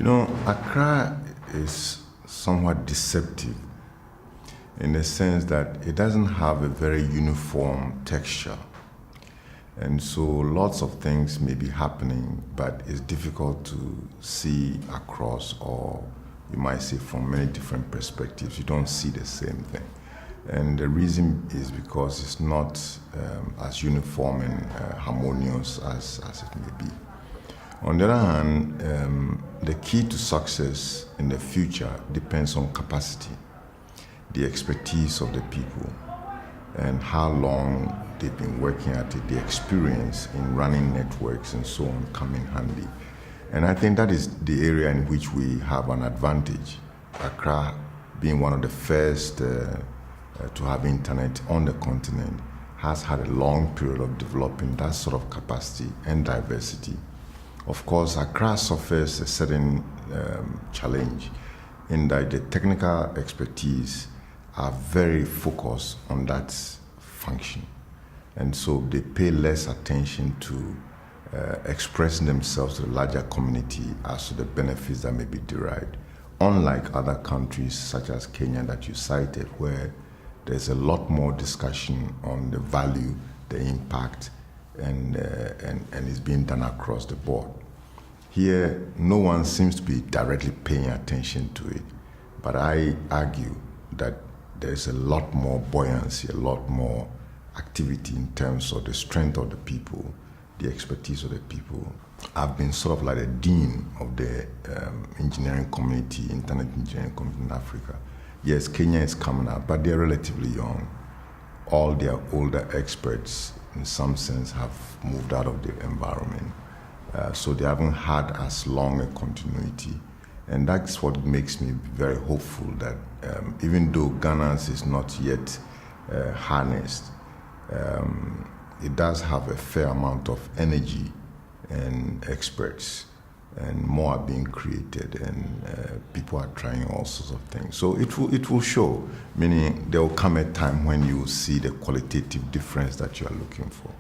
Accra is somewhat deceptive in the sense that it doesn't have a very uniform texture. And so lots of things may be happening, but it's difficult to see across, or you might say from many different perspectives. You don't see the same thing. And the reason is because it's not as uniform and harmonious as it may be. On the other hand, the key to success in the future depends on capacity, the expertise of the people, and how long they've been working at it, the experience in running networks and so on come in handy. And I think that is the area in which we have an advantage. Accra, being one of the first to have internet on the continent, has had a long period of developing that sort of capacity and diversity. Of course, Accra suffers a certain challenge in that the technical expertise are very focused on that function. And so they pay less attention to expressing themselves to the larger community as to the benefits that may be derived. Unlike other countries such as Kenya that you cited, where there's a lot more discussion on the value, the impact, and it's being done across the board. Here, no one seems to be directly paying attention to it, but I argue that there's a lot more buoyancy, a lot more activity in terms of the strength of the people, the expertise of the people. I've been sort of like the dean of the engineering community, internet engineering community in Africa. Yes, Kenya is coming up, but they're relatively young. All their older experts, in some sense, have moved out of the environment. So they haven't had as long a continuity. And that's what makes me very hopeful that even though Ghana's is not yet harnessed, it does have a fair amount of energy and experts, and more are being created, and people are trying all sorts of things. So it will show, meaning there will come a time when you will see the qualitative difference that you are looking for.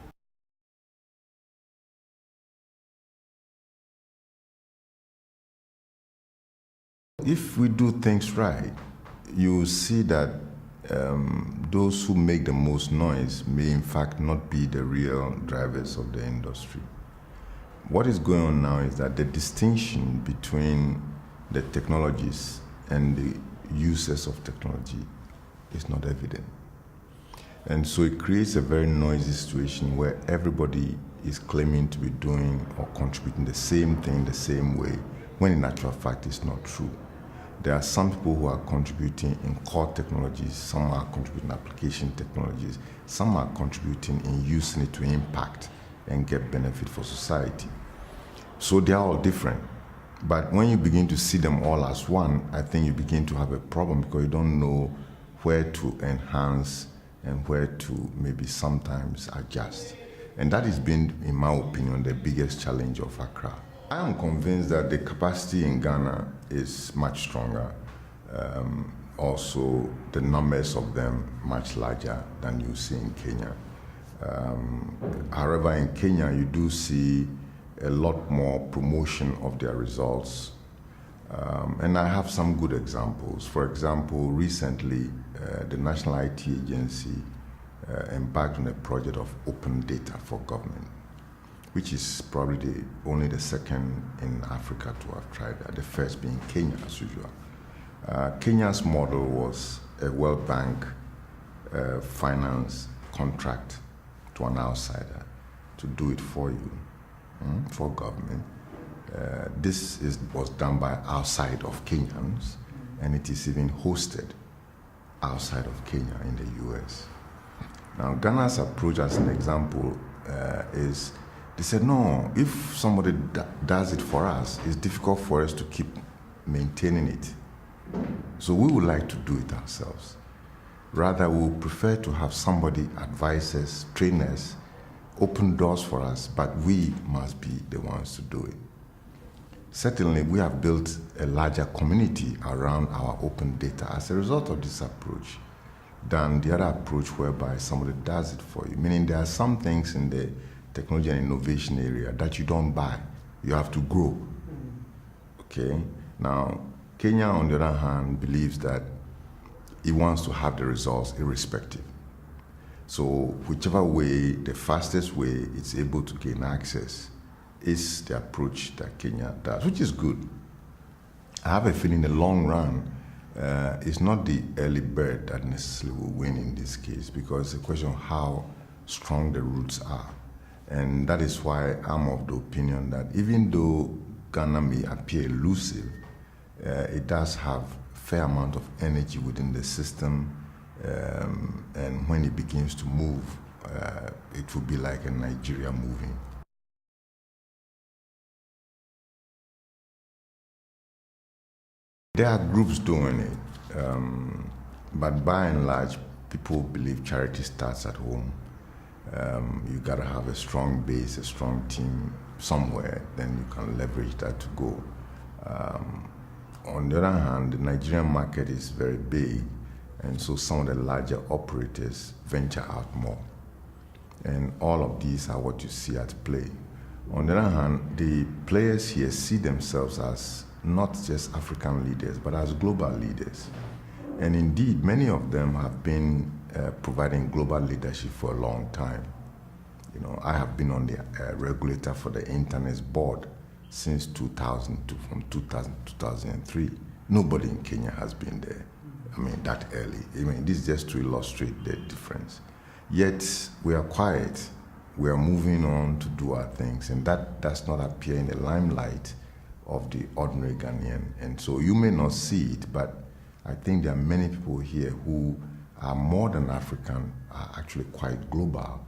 If we do things right, you will see that those who make the most noise may in fact not be the real drivers of the industry. What is going on now is that the distinction between the technologies and the users of technology is not evident. And so it creates a very noisy situation where everybody is claiming to be doing or contributing the same thing the same way, when in actual fact it's not true. There are some people who are contributing in core technologies, some are contributing in application technologies, some are contributing in using it to impact and get benefit for society. So they are all different. But when you begin to see them all as one, I think you begin to have a problem because you don't know where to enhance and where to maybe sometimes adjust. And that has been, in my opinion, the biggest challenge of Accra. I am convinced that the capacity in Ghana is much stronger. Also, the numbers of them much larger than you see in Kenya. However, in Kenya, you do see a lot more promotion of their results. And I have some good examples. For example, recently, the National IT Agency embarked on a project of open data for government, which is probably only the second in Africa to have tried that, the first being Kenya, as usual. Kenya's model was a World Bank finance contract to an outsider to do it for you, for government. This was done by outside of Kenyans, and it is even hosted outside of Kenya in the US. Now, Ghana's approach, as an example, is they said, no, if somebody does it for us, it's difficult for us to keep maintaining it. So we would like to do it ourselves. Rather, we would prefer to have somebody advise us, train us, open doors for us, but we must be the ones to do it. Certainly, we have built a larger community around our open data as a result of this approach than the other approach whereby somebody does it for you. Meaning there are some things in the technology and innovation area that you don't buy, you have to grow. Okay? Now, Kenya, on the other hand, believes that it wants to have the results irrespective. So whichever way, the fastest way it's able to gain access is the approach that Kenya does, which is good. I have a feeling in the long run, it's not the early bird that necessarily will win in this case, because it's a question of how strong the roots are. And that is why I'm of the opinion that even though Ghana may appear elusive, it does have a fair amount of energy within the system, and when it begins to move, it will be like a Nigeria moving. There are groups doing it, but by and large, people believe charity starts at home. You gotta have a strong base, a strong team somewhere, then you can leverage that to go. On the other hand, the Nigerian market is very big, and so some of the larger operators venture out more. And all of these are what you see at play. On the other hand, the players here see themselves as not just African leaders, but as global leaders. And indeed, many of them have been providing global leadership for a long time. You know, I have been on the regulator for the Internet's board since 2002, from 2000 to 2003. Nobody in Kenya has been there. I mean, that early. I mean, this is just to illustrate the difference. Yet, we are quiet. We are moving on to do our things, and that does not appear in the limelight of the ordinary Ghanaian. And so you may not see it, but I think there are many people here who are more than African, are actually quite global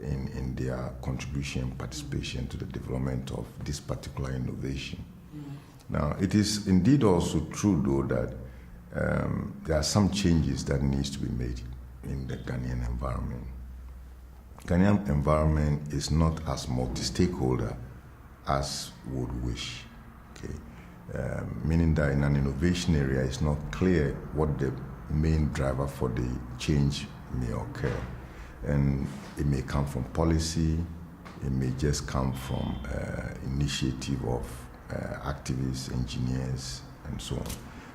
in their contribution and participation to the development of this particular innovation. Now, it is indeed also true, though, that there are some changes that needs to be made in the Ghanaian environment. Ghanaian environment is not as multi-stakeholder as would wish. Okay. Meaning that in an innovation area, it's not clear what the main driver for the change may occur. And it may come from policy, it may just come from initiative of activists, engineers, and so on.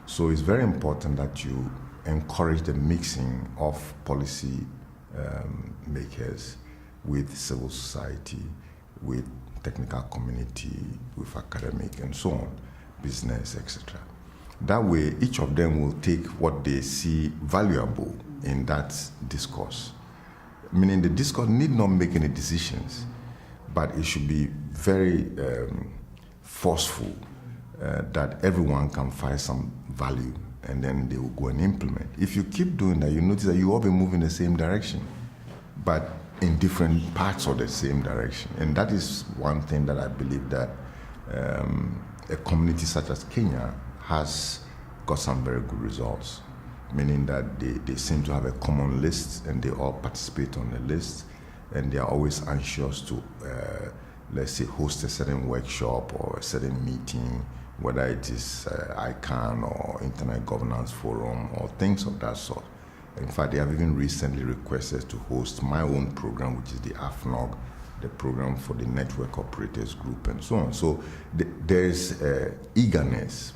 So it's very important that you encourage the mixing of policy makers with civil society, with technical community, with academic, and so on, business, etc. That way, each of them will take what they see valuable in that discourse. Meaning the discourse need not make any decisions, but it should be very forceful that everyone can find some value, and then they will go and implement. If you keep doing that, you notice that you all be moving in the same direction, but in different parts of the same direction. And that is one thing that I believe that a community such as Kenya has got some very good results, meaning that they seem to have a common list and they all participate on the list, and they are always anxious to, let's say, host a certain workshop or a certain meeting, whether it is ICANN or Internet Governance Forum or things of that sort. In fact, they have even recently requested to host my own program, which is the AFNOG, the program for the Network Operators Group, and so on. So there is eagerness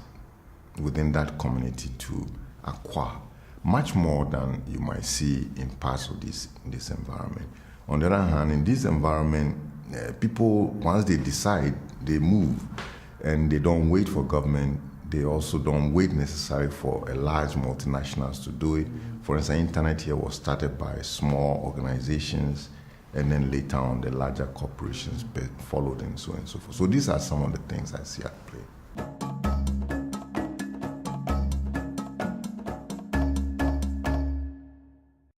within that community to acquire much more than you might see in parts of this environment. On the other hand, in this environment, people, once they decide, they move, and they don't wait for government. They also don't wait necessarily for a large multinationals to do it. For instance, Internet here was started by small organizations, and then later on the larger corporations followed, and so on and so forth. So these are some of the things I see at play.